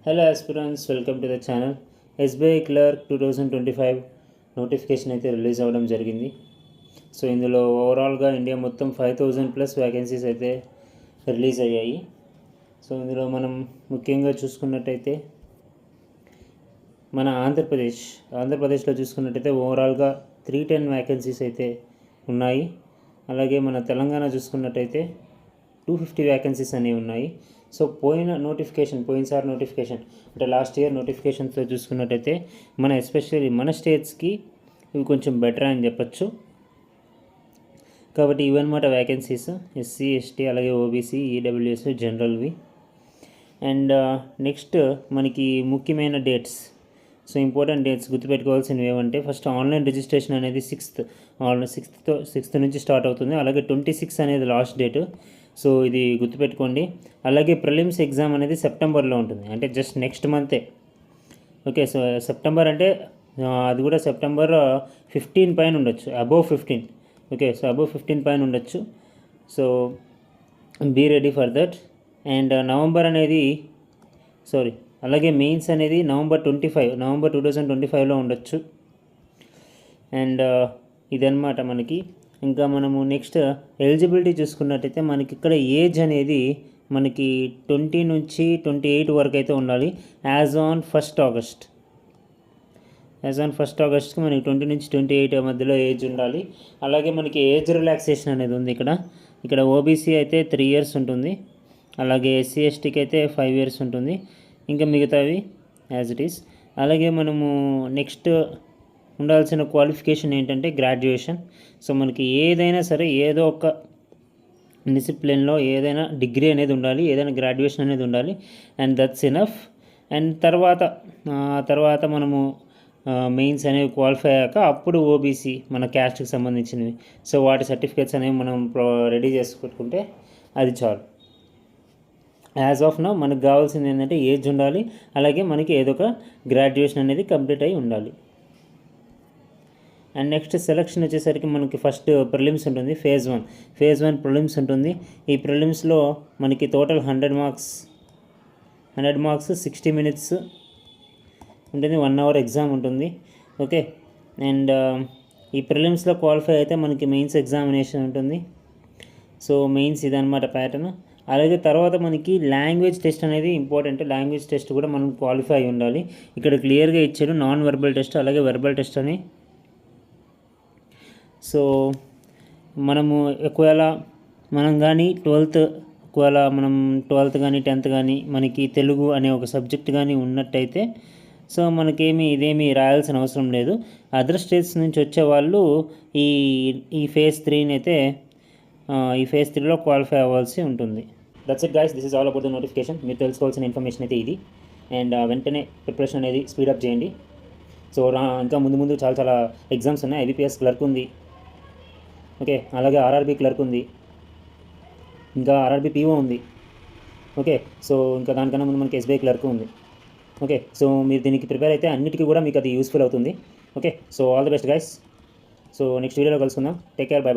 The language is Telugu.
Hello aspirants, welcome to the channel. SBI clerk 2025 notification అయితే రిలీజ్ అవ్వడం జరిగింది. సో ఇందులో ఓవరాల్గా ఇండియా మొత్తం 5000+ వ్యాకెన్సీస్ అయితే రిలీజ్ అయ్యాయి. సో ఇందులో మనం ముఖ్యంగా చూసుకున్నట్టయితే మన ఆంధ్రప్రదేశ్లో చూసుకున్నట్టయితే ఓవరాల్గా 310 వ్యాకెన్సీస్ అయితే ఉన్నాయి. అలాగే మన తెలంగాణ చూసుకున్నట్టయితే 250 వ్యాకెన్సీస్ అనేవి ఉన్నాయి. సో పోయినసారి నోటిఫికేషన్ అంటే లాస్ట్ ఇయర్ నోటిఫికేషన్స్తో చూసుకున్నట్టయితే ఎస్పెషల్లీ మన స్టేట్స్కి ఇవి కొంచెం బెటర్ అని చెప్పచ్చు. కాబట్టి ఇవన్నమాట వ్యాకెన్సీస్ ఎస్సీ, ఎస్టీ, అలాగే ఓబీసీ, ఈడబ్ల్యూఎస్, జనరల్వి. అండ్ నెక్స్ట్ మనకి ముఖ్యమైన డేట్స్, సో ఇంపార్టెంట్ డేట్స్ గుర్తుపెట్టుకోవాల్సినవి ఏమంటే, ఫస్ట్ ఆన్లైన్ రిజిస్ట్రేషన్ అనేది 6th నుంచి స్టార్ట్ అవుతుంది. అలాగే 26 అనేది లాస్ట్ డేటు. సో ఇది గుర్తుపెట్టుకోండి. అలాగే ప్రిలిమ్స్ ఎగ్జామ్ అనేది సెప్టెంబర్లో ఉంటుంది, అంటే జస్ట్ నెక్స్ట్ మంతే. ఓకే, సో సెప్టెంబర్ అంటే అది కూడా సెప్టెంబర్ 15 పైన ఉండొచ్చు, అబోవ్ 15. ఓకే, సో అబోవ్ 15 పైన ఉండొచ్చు. So be ready for that. And అలాగే మెయిన్స్ అనేది నవంబర్ 2025లో ఉండొచ్చు. అండ్ ఇదన్నమాట మనకి. ఇంకా మనము నెక్స్ట్ ఎలిజిబిలిటీ చూసుకున్నట్టయితే మనకి ఇక్కడ ఏజ్ అనేది మనకి 20 నుంచి 28 వరకు అయితే ఉండాలి. యాజ్ ఆన్ 1st ఆగస్ట్కి మనకి 20 నుంచి 28 మధ్యలో ఏజ్ ఉండాలి. అలాగే మనకి ఏజ్ రిలాక్సేషన్ అనేది ఉంది ఇక్కడ ఓబీసీ అయితే 3 years ఉంటుంది. అలాగే ఎస్సీ, ఎస్టీకి అయితే 5 years ఉంటుంది. ఇంకా మిగతావి యాజ్ ఇట్ ఈస్. అలాగే మనము నెక్స్ట్ ఉండాల్సిన క్వాలిఫికేషన్ ఏంటంటే గ్రాడ్యుయేషన్. సో మనకి ఏదైనా సరే ఏదో ఒక డిసిప్లిన్లో ఏదైనా డిగ్రీ అనేది ఉండాలి, ఏదైనా గ్రాడ్యుయేషన్ అనేది ఉండాలి. And that's enough. అండ్ తర్వాత మనము మెయిన్స్ అనేవి క్వాలిఫై అయ్యాక అప్పుడు ఓబీసీ మన క్యాస్ట్కి సంబంధించినవి, సో వాటి సర్టిఫికేట్స్ అనేవి మనం రెడీ చేసి పెట్టుకుంటే అది చాలు. యాజ్ ఆఫ్ నౌ మనకు కావాల్సింది ఏంటంటే ఏజ్ ఉండాలి, అలాగే మనకి ఏదో ఒక గ్రాడ్యుయేషన్ అనేది కంప్లీట్ అయి ఉండాలి. అండ్ నెక్స్ట్ సెలక్షన్ వచ్చేసరికి మనకి ఫస్ట్ ప్రిలిమ్స్ ఉంటుంది. ఫేజ్ వన్ ప్రిలిమ్స్ ఉంటుంది. ఈ ప్రిలిమ్స్లో మనకి టోటల్ 100 మార్క్స్ 60 minutes ఉంటుంది. 1 hour ఎగ్జామ్ ఉంటుంది. ఓకే, అండ్ ఈ ప్రిలిమ్స్లో క్వాలిఫై అయితే మనకి మెయిన్స్ ఎగ్జామినేషన్ ఉంటుంది. సో మెయిన్స్ ఇదన్నమాట ప్యాటర్న్. అలాగే తర్వాత మనకి లాంగ్వేజ్ టెస్ట్ అనేది ఇంపార్టెంట్. లాంగ్వేజ్ టెస్ట్ కూడా మనం క్వాలిఫై అయి ఉండాలి. ఇక్కడ క్లియర్గా ఇచ్చాడు నాన్ వెర్బల్ టెస్ట్, అలాగే వెర్బల్ టెస్ట్ అని. సో మనము ఒకవేళ మనం కానీ 12th కానీ 10th కానీ మనకి తెలుగు అనే ఒక సబ్జెక్ట్ కానీ ఉన్నట్టయితే సో ఇదేమీ రాయాల్సిన అవసరం లేదు. అదర్ స్టేట్స్ నుంచి వచ్చే వాళ్ళు ఈ ఫేజ్ 3 అయితే ఈ ఫేజ్ 3లో క్వాలిఫై అవ్వాల్సి ఉంటుంది. That's it guys, this is all about the notification. మీరు తెలుసుకోవాల్సిన ఇన్ఫర్మేషన్ అయితే ఇది. అండ్ వెంటనే ప్రిపరేషన్ అనేది స్పీడప్ చేయండి. సో ఇంకా ముందు చాలా ఎగ్జామ్స్ ఉన్నాయి. ఐబీపీఎస్ క్లర్క్ ఉంది. ఓకే, అలాగే ఆర్ఆర్బీ క్లర్క్ ఉంది, ఇంకా ఆర్ఆర్బీ పీఓ ఉంది. ఓకే, సో ఇంకా దానికన్నా ముందు మనకి ఎస్బీఐ క్లర్క్ ఉంది. ఓకే, సో మీరు దీనికి ప్రిపేర్ అయితే అన్నిటికీ కూడా మీకు అది యూస్ఫుల్ అవుతుంది. Okay, so all the best guys. So next వీడియోలో కలుసుకుందాం. Take care, by.